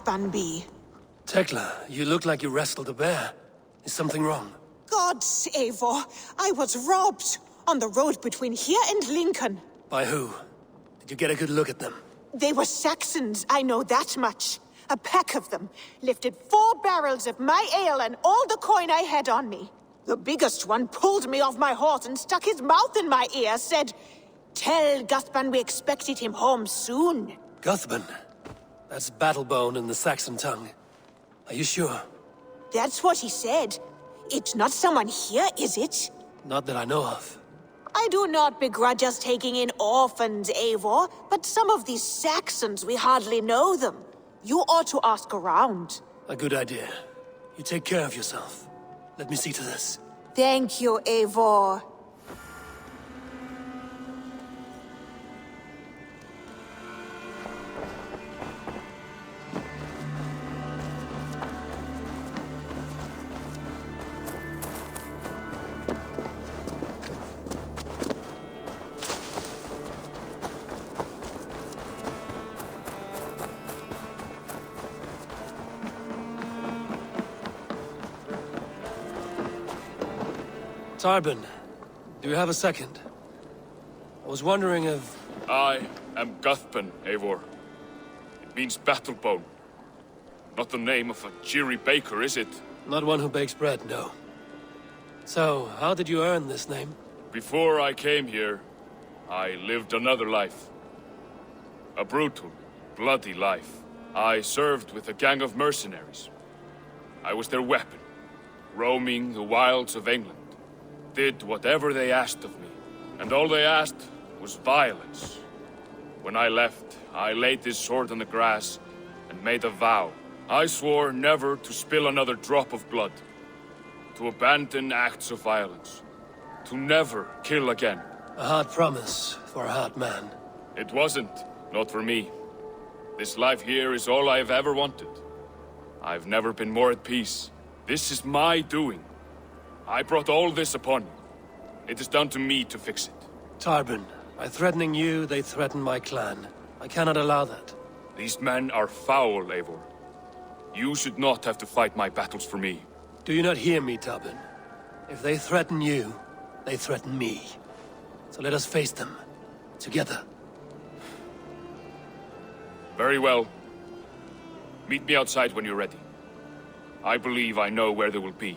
Guthban be? Tekla, you look like you wrestled a bear. Is something wrong? Gods, Eivor, I was robbed on the road between here and Lincoln. By who? Did you get a good look at them? They were Saxons, I know that much. A pack of them lifted 4 barrels of my ale and all the coin I had on me. The biggest one pulled me off my horse and stuck his mouth in my ear, said, "Tell Guthban we expected him home soon." Guthban? That's Battlebone in the Saxon tongue. Are you sure? That's what he said. It's not someone here, is it? Not that I know of. I do not begrudge us taking in orphans, Eivor, but some of these Saxons, we hardly know them. You ought to ask around. A good idea. You take care of yourself. Let me see to this. Thank you, Eivor. Tarbin, do you have a second? I was wondering if... I am Guthban, Eivor. It means Battlebone. Not the name of a cheery baker, is it? Not one who bakes bread, no. So, how did you earn this name? Before I came here, I lived another life. A brutal, bloody life. I served with a gang of mercenaries. I was their weapon, roaming the wilds of England. Did whatever they asked of me, and all they asked was violence. When I left, I laid this sword on the grass and made a vow. I swore never to spill another drop of blood, to abandon acts of violence, to never kill again. A hard promise for a hard man. It wasn't, not for me. This life here is all I've ever wanted. I've never been more at peace. This is my doing. I brought all this upon you. It is down to me to fix it. Tarbin, by threatening you, they threaten my clan. I cannot allow that. These men are foul, Eivor. You should not have to fight my battles for me. Do you not hear me, Tarbin? If they threaten you, they threaten me. So let us face them. Together. Very well. Meet me outside when you're ready. I believe I know where they will be.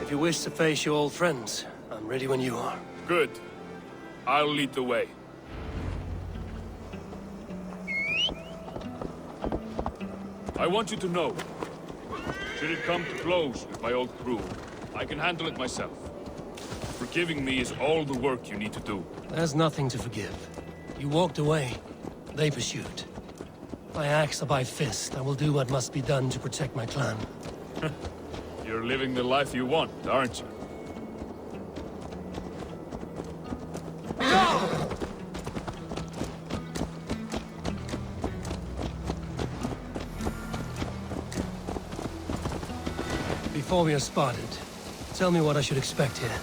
If you wish to face your old friends, I'm ready when you are. Good. I'll lead the way. I want you to know, should it come to blows with my old crew, I can handle it myself. Forgiving me is all the work you need to do. There's nothing to forgive. You walked away. They pursued. By axe or by fist, I will do what must be done to protect my clan. You're living the life you want, aren't you? Before we are spotted, tell me what I should expect here.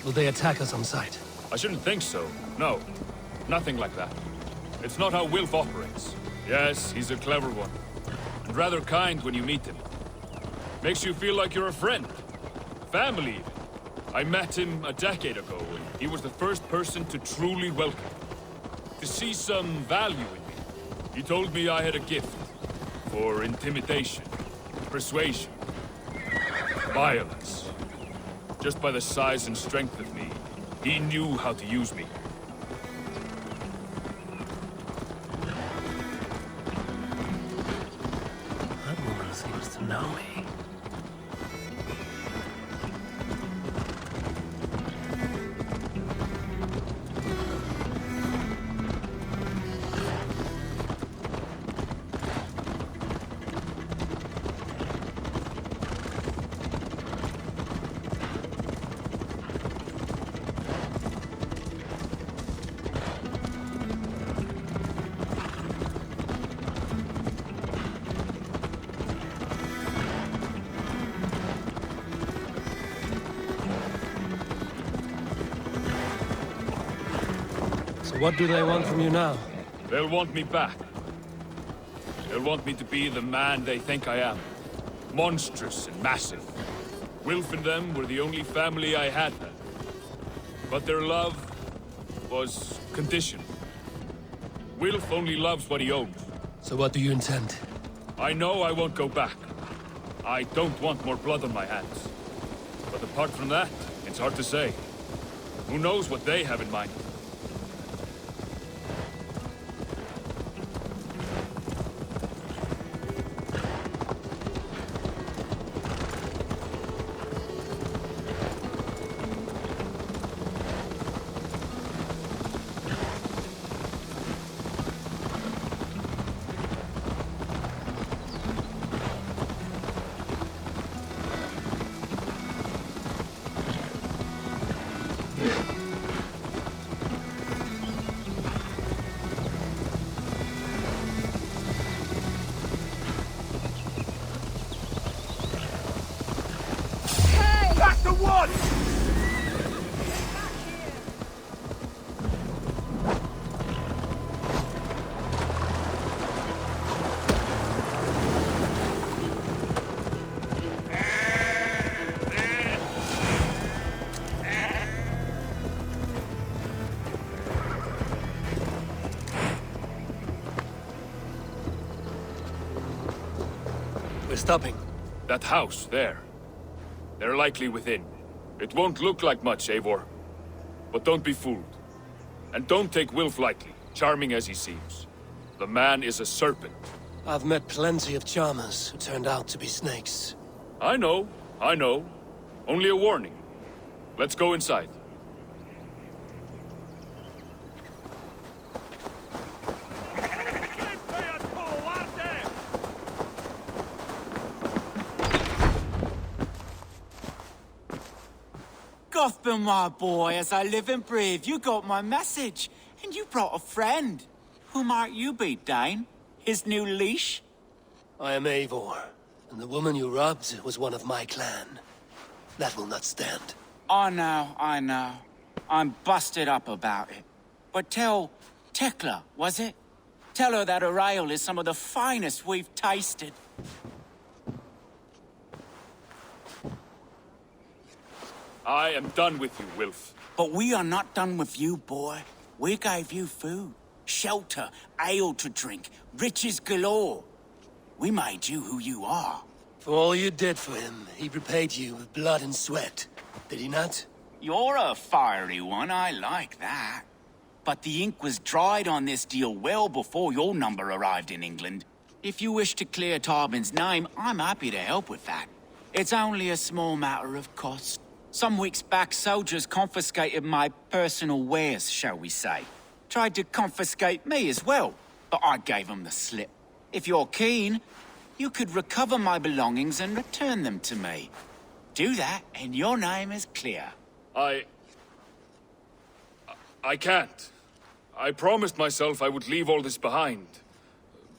Will they attack us on sight? I shouldn't think so. No. Nothing like that. It's not how Wilf operates. Yes, he's a clever one. And rather kind when you meet him. Makes you feel like you're a friend. Family, even. I met him a decade ago, and he was the first person to truly welcome me. To see some value in me. He told me I had a gift. For intimidation. Persuasion. Violence. Just by the size and strength of me, he knew how to use me. That woman seems to know me. What do they want from you now? They'll want me back. They'll want me to be the man they think I am. Monstrous and massive. Wilf and them were the only family I had then. But their love was conditioned. Wilf only loves what he owns. So what do you intend? I know I won't go back. I don't want more blood on my hands. But apart from that, it's hard to say. Who knows what they have in mind? That's the one! We're stopping. That house, there. They're likely within. It won't look like much, Eivor. But don't be fooled. And don't take Wilf lightly, charming as he seems. The man is a serpent. I've met plenty of charmers who turned out to be snakes. I know. Only a warning. Let's go inside. Gotham, my boy, as I live and breathe, you got my message. And you brought a friend. Who might you be, Dane? His new leash? I am Eivor, and the woman you robbed was one of my clan. That will not stand. I know. I'm busted up about it. But tell Tekla, was it? Tell her that her ale is some of the finest we've tasted. I am done with you, Wilf. But we are not done with you, boy. We gave you food, shelter, ale to drink, riches galore. We made you who you are. For all you did for him, he repaid you with blood and sweat. Did he not? You're a fiery one, I like that. But the ink was dried on this deal well before your number arrived in England. If you wish to clear Tarbin's name, I'm happy to help with that. It's only a small matter of cost. Some weeks back, soldiers confiscated my personal wares, shall we say. Tried to confiscate me as well, but I gave them the slip. If you're keen, you could recover my belongings and return them to me. Do that, and your name is clear. I can't. I promised myself I would leave all this behind.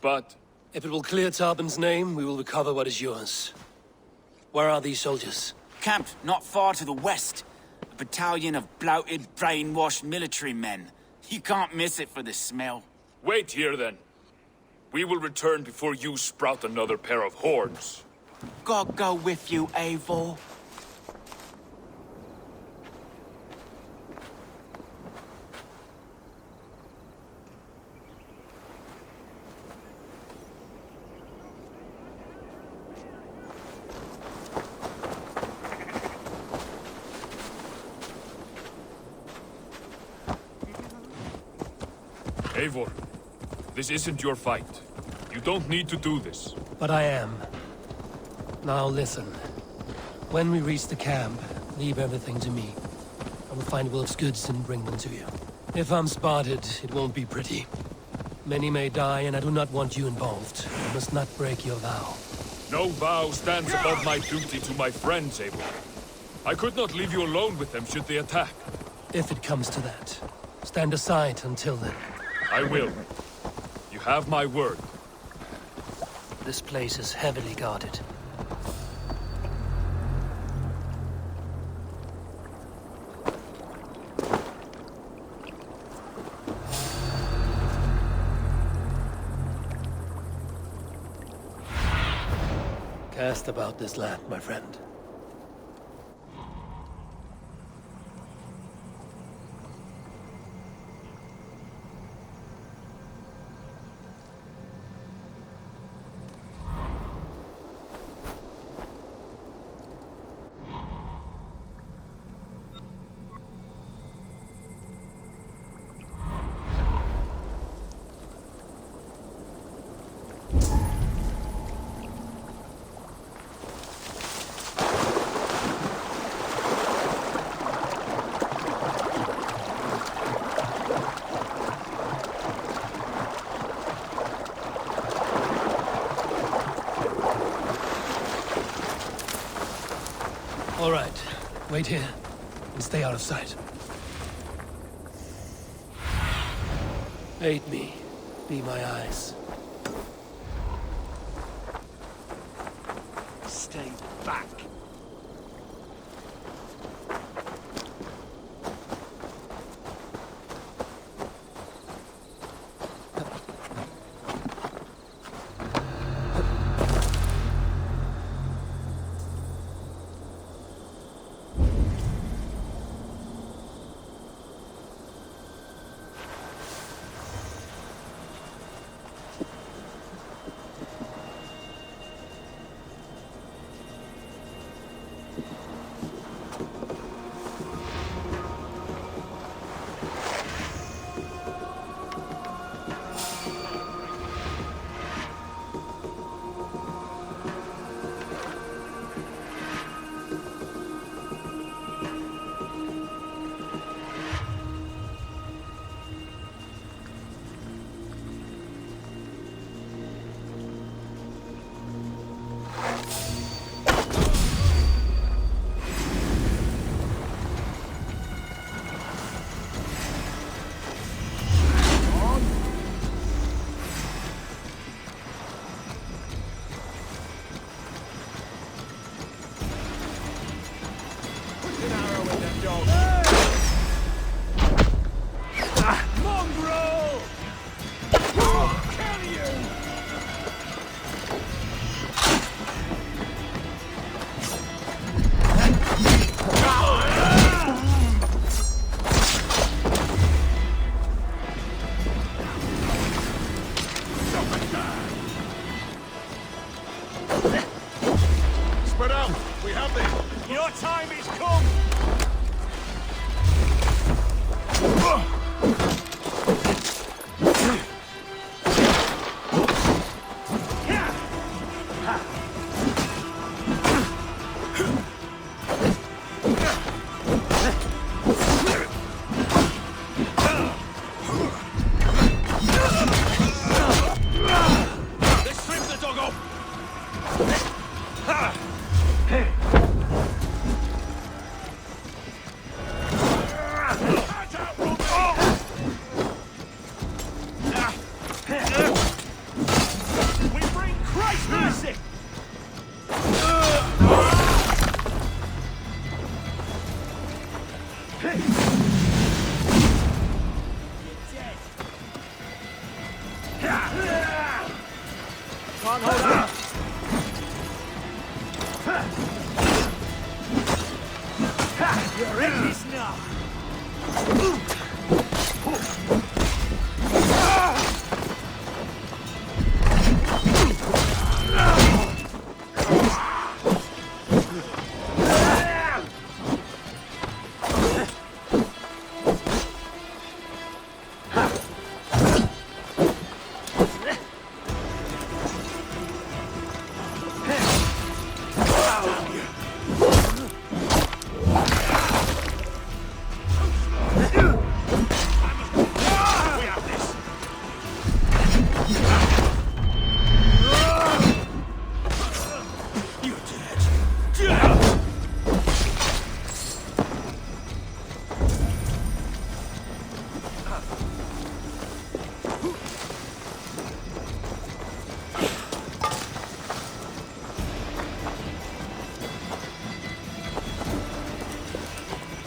But If it will clear Tarbin's name, we will recover what is yours. Where are these soldiers? Camped not far to the west. A battalion of bloated, brainwashed military men. You can't miss it for the smell. wait here then. We will return before you sprout another pair of horns. God go with you, Eivor. Eivor, this isn't your fight. You don't need to do this. But I am. Now listen. When we reach the camp, leave everything to me. I will find Wilf's goods and bring them to you. If I'm spotted, it won't be pretty. Many may die, and I do not want you involved. You must not break your vow. No vow stands above my duty to my friends, Eivor. I could not leave you alone with them should they attack. If it comes to that. Stand aside until then. I will. You have my word. This place is heavily guarded. Cast about this land, my friend. All right, wait here and stay out of sight. Aid me, be my eyes. Stay back. Spread out! We have this! Your time is come! Let's strip the dog off! We bring Christ mercy! Can't hold out! You're in this now!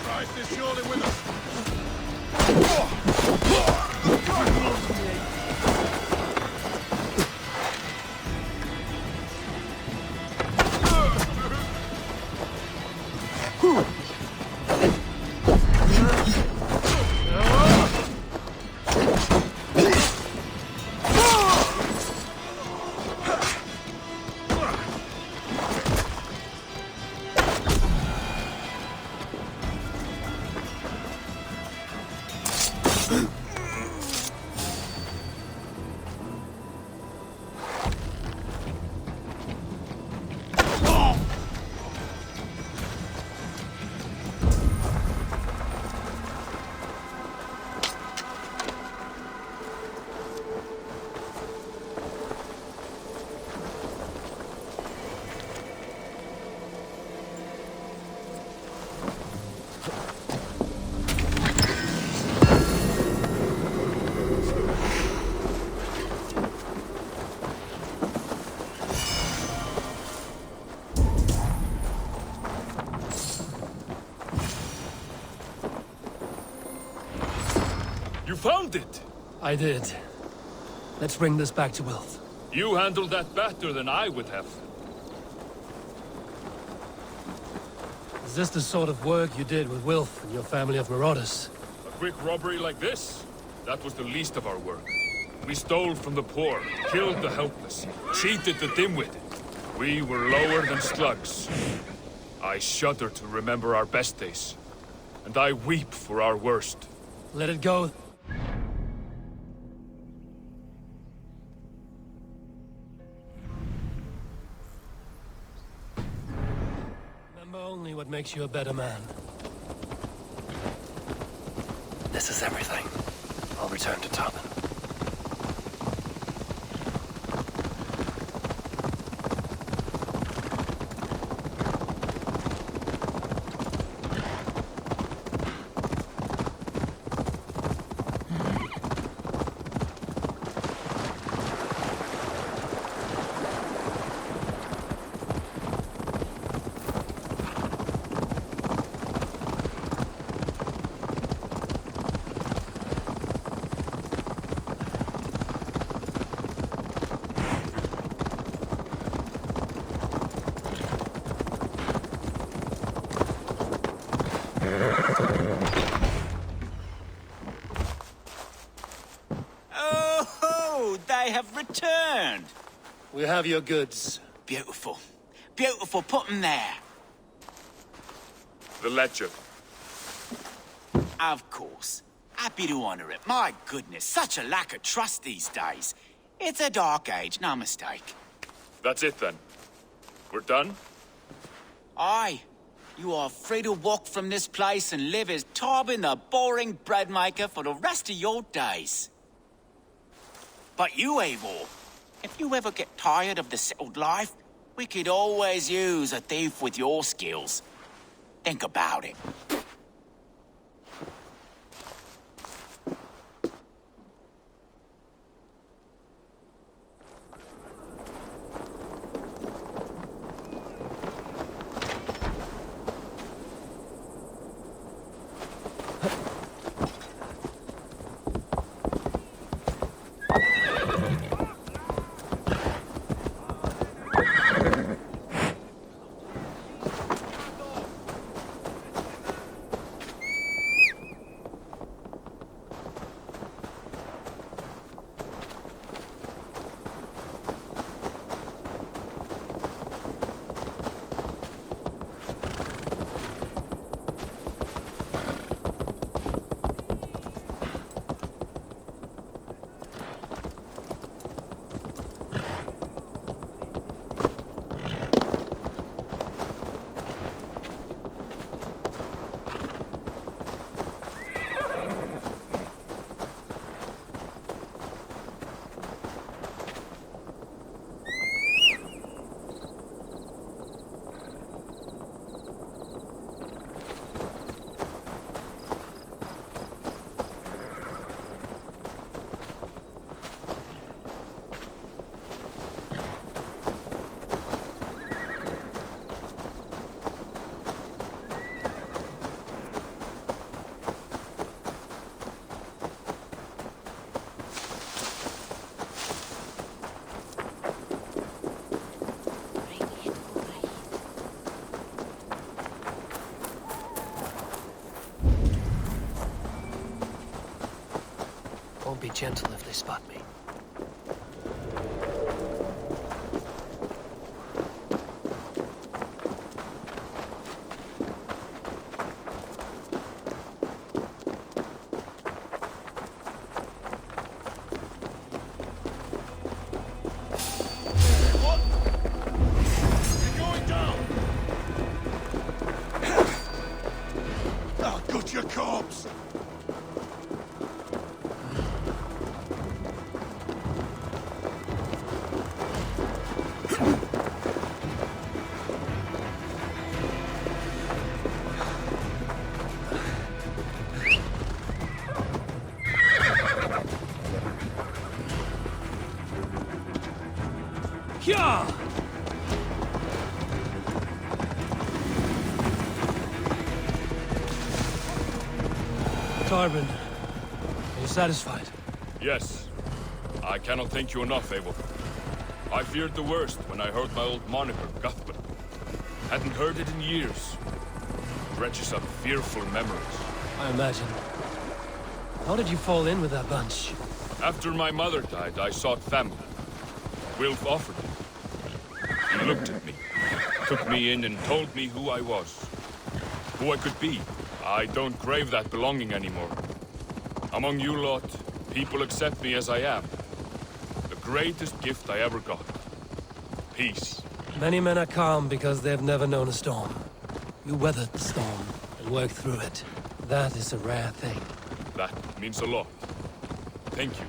Christ is surely with us! found it! I did. Let's bring this back to Wilf. You handled that better than I would have. Is this the sort of work you did with Wilf and your family of marauders? A quick robbery like this? That was the least of our work. We stole from the poor, killed the helpless, cheated the dimwitted. We were lower than slugs. I shudder to remember our best days. And I weep for our worst. Let it go. Remember only what makes you a better man. This is everything. I'll return to Tobin. Oh, they have returned. We have your goods. Beautiful. Beautiful, put them there. The ledger. Of course. Happy to honor it. My goodness, such a lack of trust these days. It's a dark age, no mistake. That's it then. We're done? Aye. You are free to walk from this place and live as Tobin the boring bread maker for the rest of your days. But you, Eivor, if you ever get tired of the settled life, we could always use a thief with your skills. Think about it. Be gentle if they spot me. What? You're going down! I'll gut your corpse! Yeah! Tarbin, are you satisfied? Yes. I cannot thank you enough, Eivor. I feared the worst when I heard my old moniker, Guthbert. Hadn't heard it in years. Dredges up fearful memories. I imagine. How did you fall in with that bunch? After my mother died, I sought family. Wilf offered it. He looked at me, took me in and told me who I was. Who I could be. I don't crave that belonging anymore. Among you lot, people accept me as I am. The greatest gift I ever got. Peace. Many men are calm because they've never known a storm. You weathered the storm and worked through it. That is a rare thing. That means a lot. Thank you.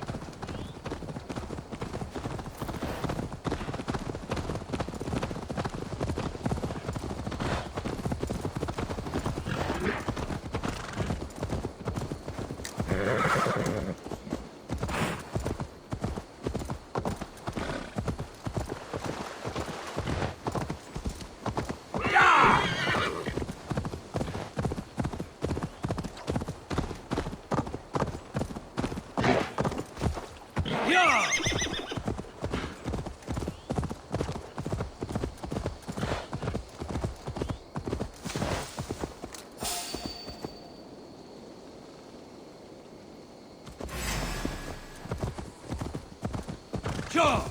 Sure!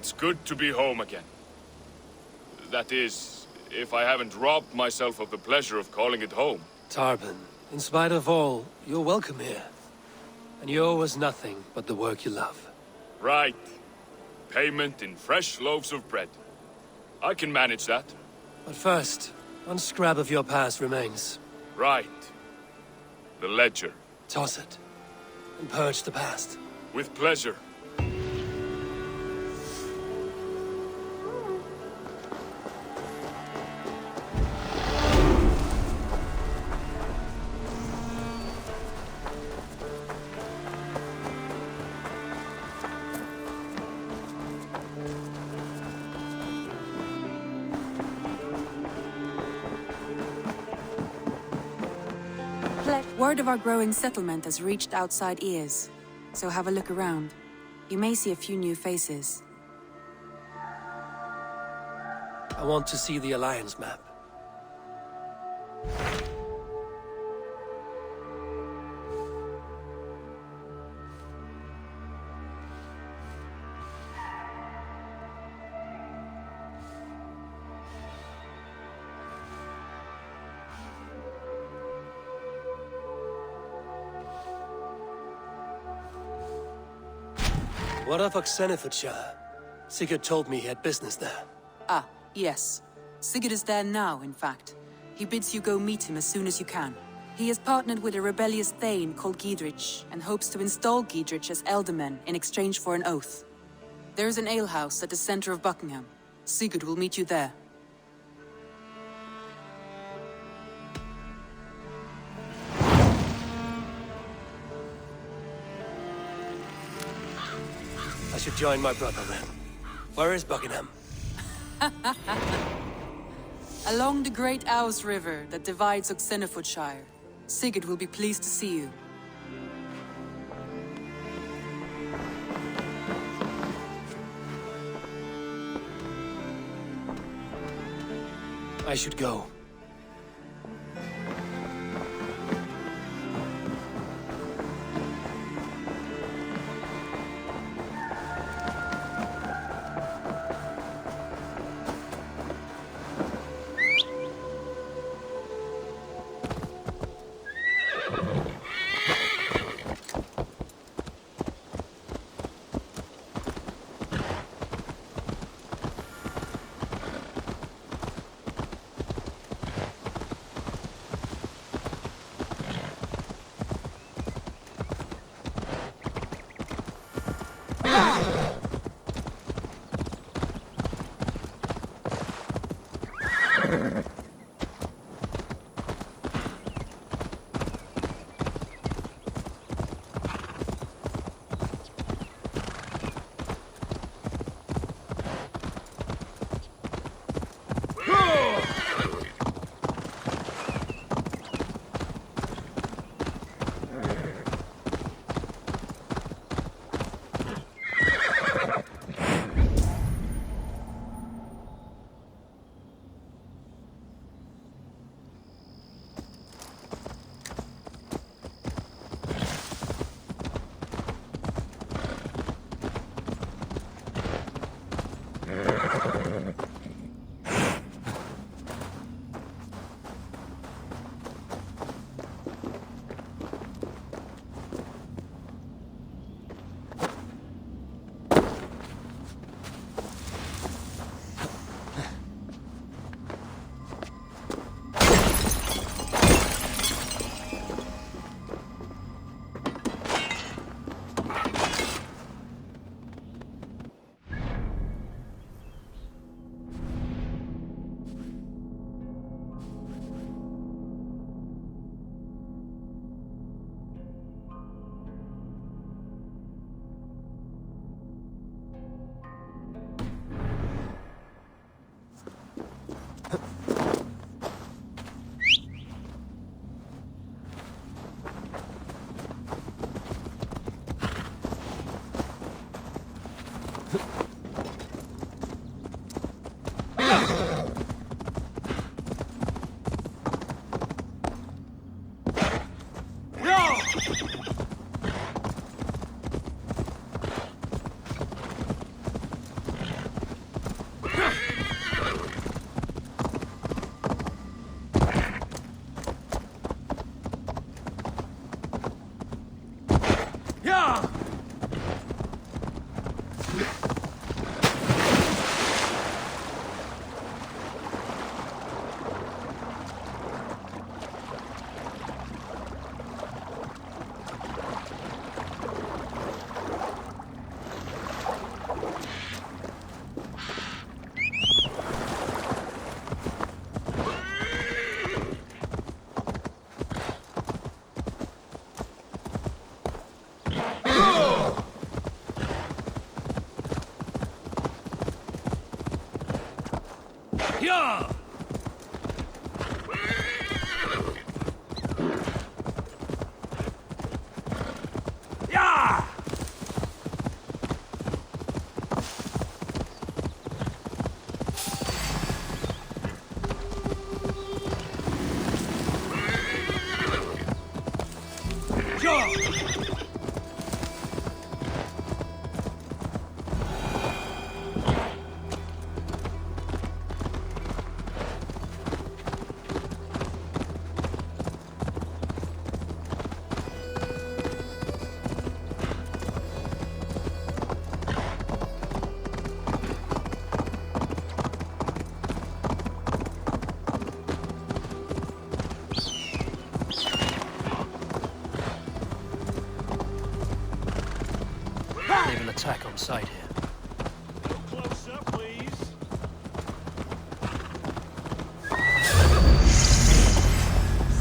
It's good to be home again. That is, if I haven't robbed myself of the pleasure of calling it home. Tarban, in spite of all, you're welcome here. And you owe us nothing but the work you love. Right. Payment in fresh loaves of bread. I can manage that. But first, one scrap of your past remains. Right. The ledger. Toss it, and purge the past. With pleasure. Word of our growing settlement has reached outside ears, so have a look around. You may see a few new faces. I want to see the Alliance map. What of Oxenifordshire? Sigurd told me he had business there. Ah, yes. Sigurd is there now, in fact. He bids you go meet him as soon as you can. He has partnered with a rebellious Thane called Giedrich, and hopes to install Giedrich as Elderman in exchange for an oath. There is an alehouse at the center of Buckingham. Sigurd will meet you there. I should join my brother then. Where is Buckingham? Along the Great Ouse River that divides Oxenifordshire. Sigurd will be pleased to see you. I should go. Yeah! Yeah! They've an attack on sight here. Closer, please.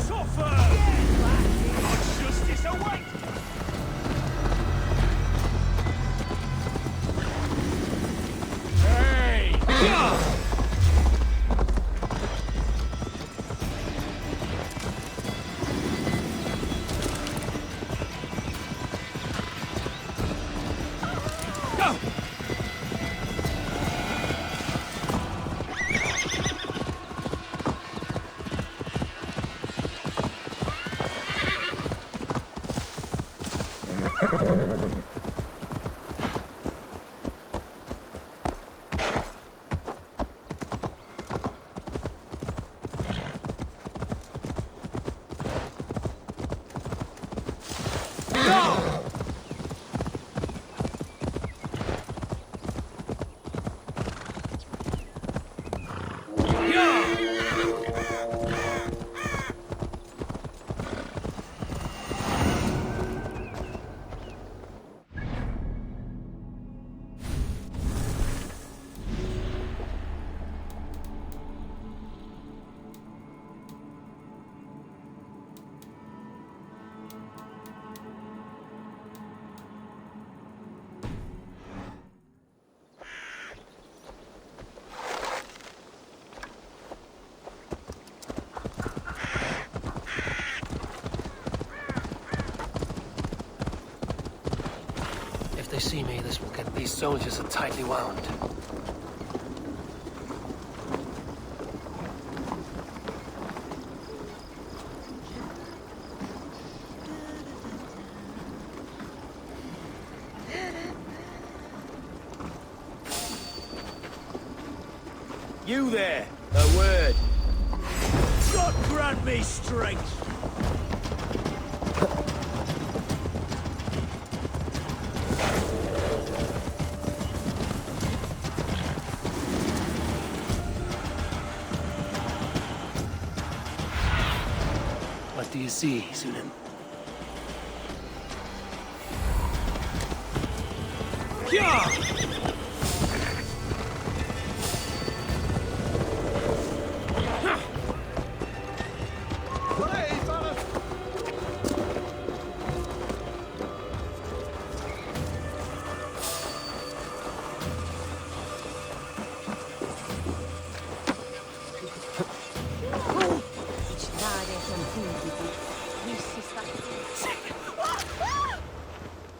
Suffer! God's justice awaits! Hey! If they see me, this will get these soldiers are tightly wound. You there, a word. God grant me strength. What do you see, Sunan?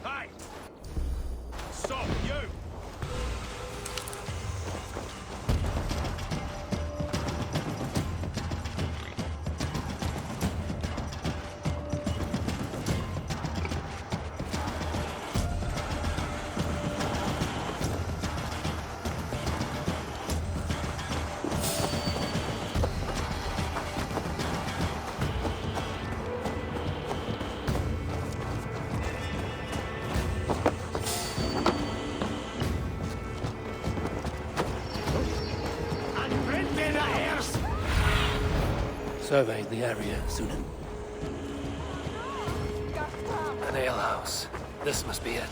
Hey! Stop, you! survey the area soon. An alehouse. This must be it.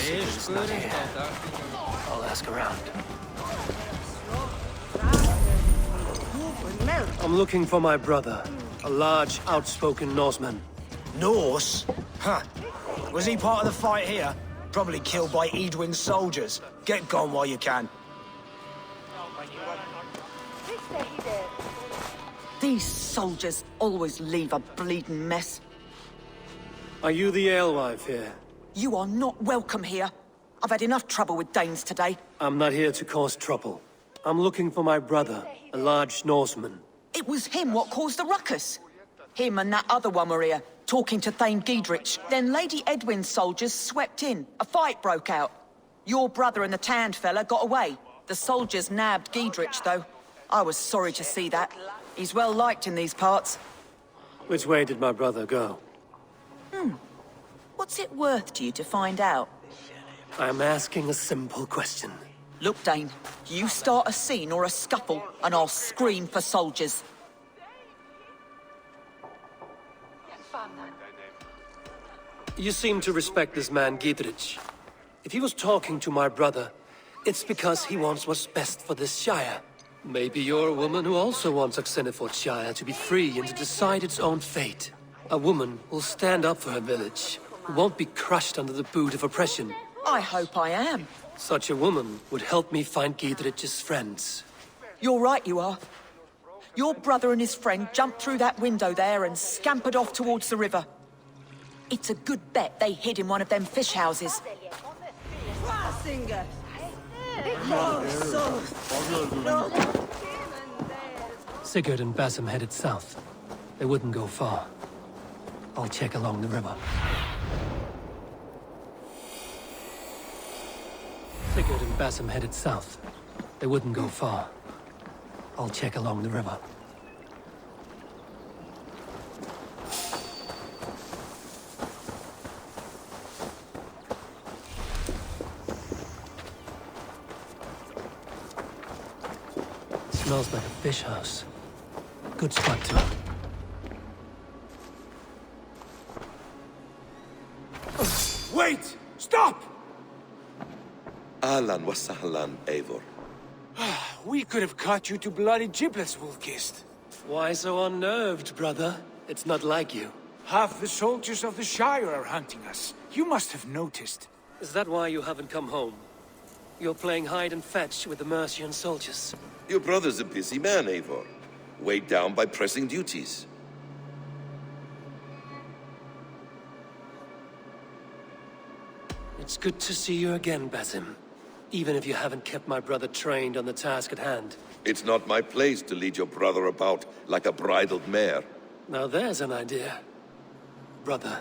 It's not here. I'll ask around. I'm looking for my brother, a large, outspoken Norseman. Norse? Huh. Was he part of the fight here? Probably killed by Eadwin's soldiers. Get gone while you can. These soldiers always leave a bleeding mess. Are you the alewife here? You are not welcome here. I've had enough trouble with Danes today. I'm not here to cause trouble. I'm looking for my brother, a large Norseman. It was him what caused the ruckus. Him and that other one were here, talking to Thane Giedrich. Then Lady Edwin's soldiers swept in. A fight broke out. Your brother and the tanned fella got away. The soldiers nabbed Giedrich, though. I was sorry to see that. He's well liked in these parts. Which way did my brother go? What's it worth to you to find out? I'm asking a simple question. Look, Dane, you start a scene or a scuffle, and I'll scream for soldiers. You seem to respect this man, Giedrich. If he was talking to my brother, it's because he wants what's best for this Shire. Maybe you're a woman who also wants Shire to be free and to decide its own fate. A woman who'll stand up for her village, who won't be crushed under the boot of oppression. I hope I am. Such a woman would help me find Giedrich's friends. You're right, you are. Your brother and his friend jumped through that window there and scampered off towards the river. It's a good bet they hid in one of them fish houses. Sigurd and Basim headed south. They wouldn't go far. I'll check along the river. Sigurd and Basim headed south. They wouldn't go far. I'll check along the river. Smells like a fish house. Good spot too. Wait! Stop! Ahlan wa sahlan, Eivor. We could have cut you to bloody giblets, Wolf-Kissed. Why so unnerved, brother? It's not like you. Half the soldiers of the Shire are hunting us. You must have noticed. Is that why you haven't come home? You're playing hide and fetch with the Mercian soldiers. Your brother's a busy man, Eivor. Weighed down by pressing duties. It's good to see you again, Basim. Even if you haven't kept my brother trained on the task at hand. It's not my place to lead your brother about like a bridled mare. Now there's an idea. Brother,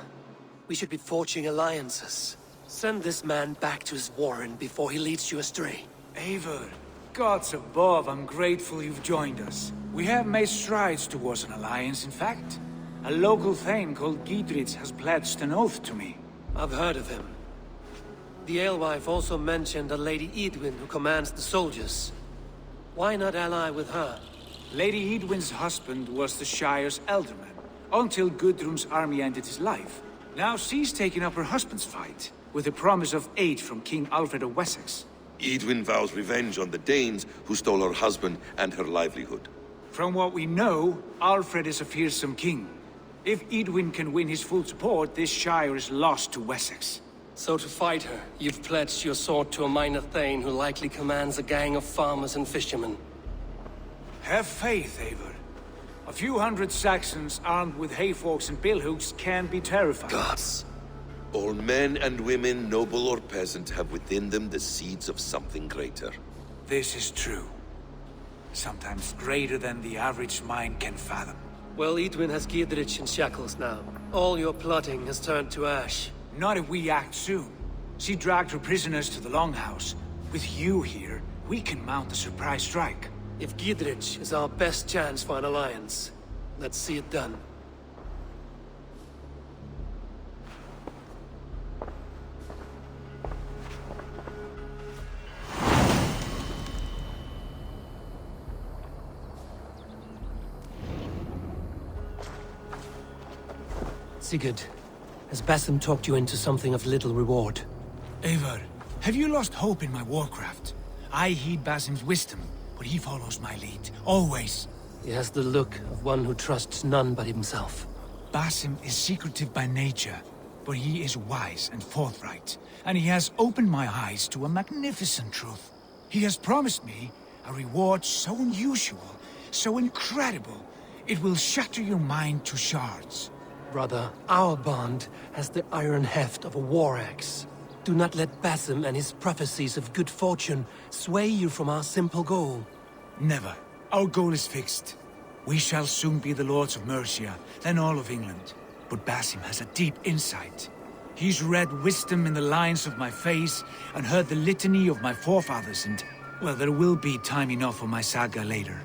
we should be forging alliances. Send this man back to his warren before he leads you astray. Eivor, gods above, I'm grateful you've joined us. We have made strides towards an alliance, in fact. A local thane called Giedrich has pledged an oath to me. I've heard of him. The alewife also mentioned a Lady Eadwyn who commands the soldiers. Why not ally with her? Lady Eadwyn's husband was the Shire's elderman, until Gudrun's army ended his life. Now she's taken up her husband's fight, with the promise of aid from King Alfred of Wessex. Eadwyn vows revenge on the Danes who stole her husband and her livelihood. From what we know, Alfred is a fearsome king. If Eadwyn can win his full support, this Shire is lost to Wessex. So to fight her, you've pledged your sword to a minor thane who likely commands a gang of farmers and fishermen. Have faith, Eivor. A few hundred Saxons armed with hayforks and billhooks can be terrifying. Gods. All men and women, noble or peasant, have within them the seeds of something greater. This is true. Sometimes greater than the average mind can fathom. Well, Eadwyn has Giedrich in shackles now. All your plotting has turned to ash. Not if we act soon. She dragged her prisoners to the Longhouse. With you here, we can mount a surprise strike. If Giedrich is our best chance for an alliance, let's see it done. Sigurd, has Basim talked you into something of little reward? Eivor, have you lost hope in my warcraft? I heed Basim's wisdom, but he follows my lead, always. He has the look of one who trusts none but himself. Basim is secretive by nature, but he is wise and forthright, and he has opened my eyes to a magnificent truth. He has promised me a reward so unusual, so incredible, it will shatter your mind to shards. Brother, our bond has the iron heft of a war axe. Do not let Basim and his prophecies of good fortune sway you from our simple goal. Never. Our goal is fixed. We shall soon be the lords of Mercia, then all of England. But Basim has a deep insight. He's read wisdom in the lines of my face, and heard the litany of my forefathers, and... well, there will be time enough for my saga later.